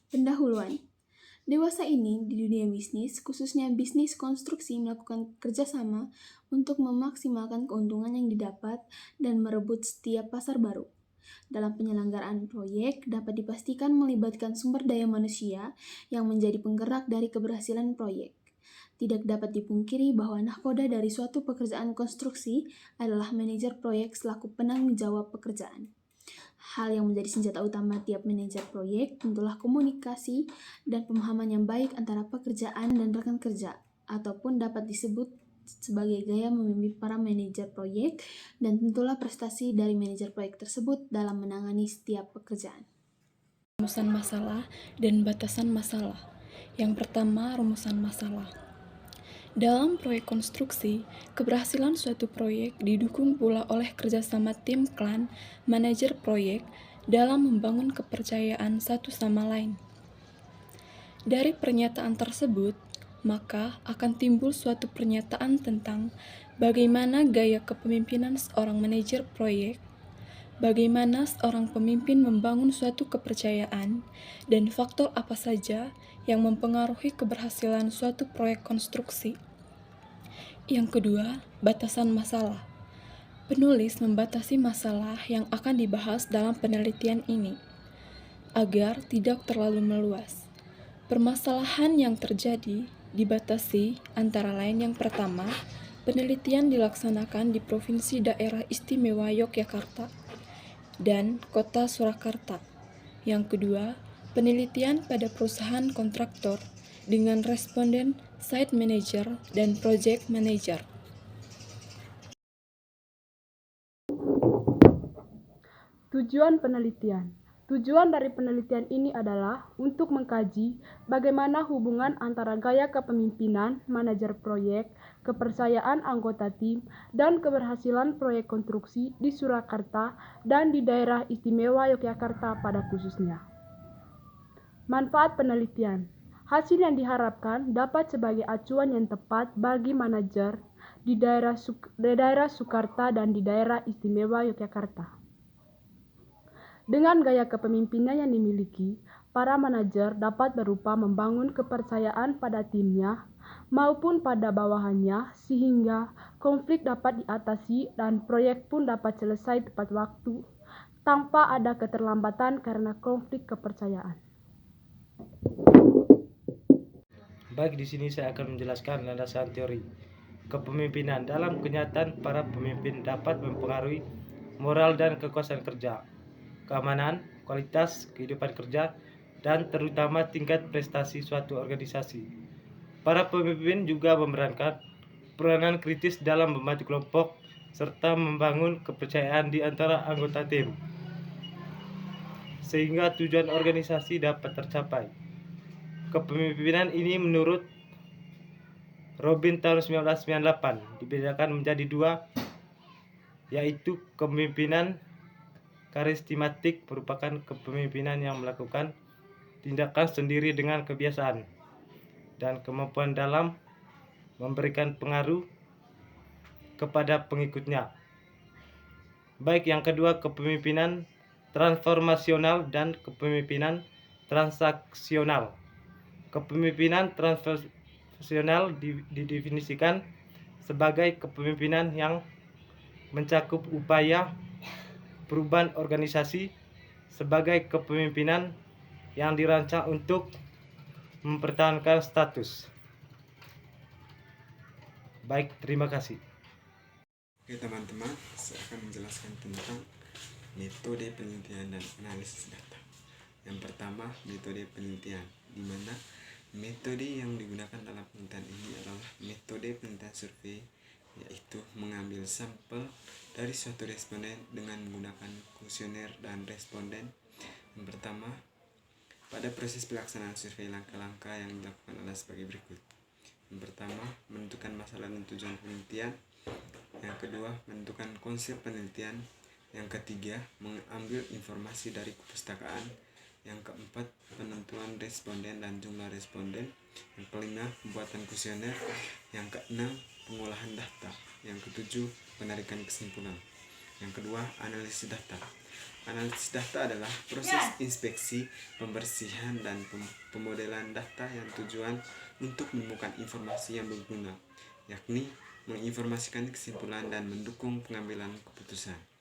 Pendahuluan. Dewasa ini di dunia bisnis, khususnya bisnis konstruksi melakukan kerjasama untuk memaksimalkan keuntungan yang didapat dan merebut setiap pasar baru. Dalam penyelenggaraan proyek dapat dipastikan melibatkan sumber daya manusia yang menjadi penggerak dari keberhasilan proyek. Tidak dapat dipungkiri bahwa nahkoda dari suatu pekerjaan konstruksi adalah manajer proyek selaku penanggung jawab pekerjaan. Hal yang menjadi senjata utama tiap manajer proyek tentulah komunikasi dan pemahaman yang baik antara pekerjaan dan rekan kerja, ataupun dapat disebut sebagai gaya memimpin para manajer proyek, dan tentulah prestasi dari manajer proyek tersebut dalam menangani setiap pekerjaan. Rumusan masalah dan batasan masalah. Yang pertama, rumusan masalah. Dalam proyek konstruksi, keberhasilan suatu proyek didukung pula oleh kerjasama tim klan manajer proyek dalam membangun kepercayaan satu sama lain. Dari pernyataan tersebut, maka akan timbul suatu pernyataan tentang bagaimana gaya kepemimpinan seorang manajer proyek, bagaimana seorang pemimpin membangun suatu kepercayaan, dan faktor apa saja yang mempengaruhi keberhasilan suatu proyek konstruksi. Yang kedua, batasan masalah. Penulis membatasi masalah yang akan dibahas dalam penelitian ini, agar tidak terlalu meluas. Permasalahan yang terjadi dibatasi antara lain yang pertama, penelitian dilaksanakan di Provinsi Daerah Istimewa Yogyakarta dan Kota Surakarta. Yang kedua, penelitian pada perusahaan kontraktor dengan responden site manager dan project manager. Tujuan penelitian. Tujuan dari penelitian ini adalah untuk mengkaji bagaimana hubungan antara gaya kepemimpinan manajer proyek, kepercayaan anggota tim, dan keberhasilan proyek konstruksi di Surakarta dan di daerah istimewa Yogyakarta pada khususnya. Manfaat penelitian. Hasil yang diharapkan dapat sebagai acuan yang tepat bagi manajer di daerah Sukarta dan di daerah istimewa Yogyakarta. Dengan gaya kepemimpinan yang dimiliki, para manajer dapat berupa membangun kepercayaan pada timnya maupun pada bawahannya sehingga konflik dapat diatasi dan proyek pun dapat selesai tepat waktu tanpa ada keterlambatan karena konflik kepercayaan. Baik, di sini saya akan menjelaskan landasan teori kepemimpinan. Dalam kenyataan, para pemimpin dapat mempengaruhi moral dan kekuasaan kerja, keamanan, kualitas kehidupan kerja, dan terutama tingkat prestasi suatu organisasi. Para pemimpin juga memerankan peranan kritis dalam membantu kelompok serta membangun kepercayaan di antara anggota tim, sehingga tujuan organisasi dapat tercapai. Kepemimpinan ini menurut Robin tahun 1998 dibedakan menjadi dua, yaitu kepemimpinan karismatik merupakan kepemimpinan yang melakukan tindakan sendiri dengan kebiasaan dan kemampuan dalam memberikan pengaruh kepada pengikutnya. Baik, yang kedua kepemimpinan transformasional dan kepemimpinan transaksional. Kepemimpinan transformasional didefinisikan sebagai kepemimpinan yang mencakup upaya perubahan organisasi sebagai kepemimpinan yang dirancang untuk mempertahankan status. Baik, terima kasih. Oke teman-teman, saya akan menjelaskan tentang metode penelitian dan analisis data. Yang pertama, metode penelitian, di mana metode yang digunakan dalam penelitian ini adalah metode penelitian survei, yaitu mengambil sampel dari suatu responden dengan menggunakan kuesioner dan responden. Yang pertama, pada proses pelaksanaan survei, langkah-langkah yang dilakukan adalah sebagai berikut. Yang pertama, menentukan masalah dan tujuan penelitian. Yang kedua, menentukan konsep penelitian. Yang ketiga, mengambil informasi dari perpustakaan. Yang keempat, penentuan responden dan jumlah responden. Yang kelima, pembuatan kuesioner. Yang keenam, pengolahan data. Yang ketujuh, penarikan kesimpulan. Yang kedua, analisis data. Analisis data adalah proses inspeksi, pembersihan, dan pemodelan data yang tujuan untuk menemukan informasi yang berguna, yakni menginformasikan kesimpulan dan mendukung pengambilan keputusan.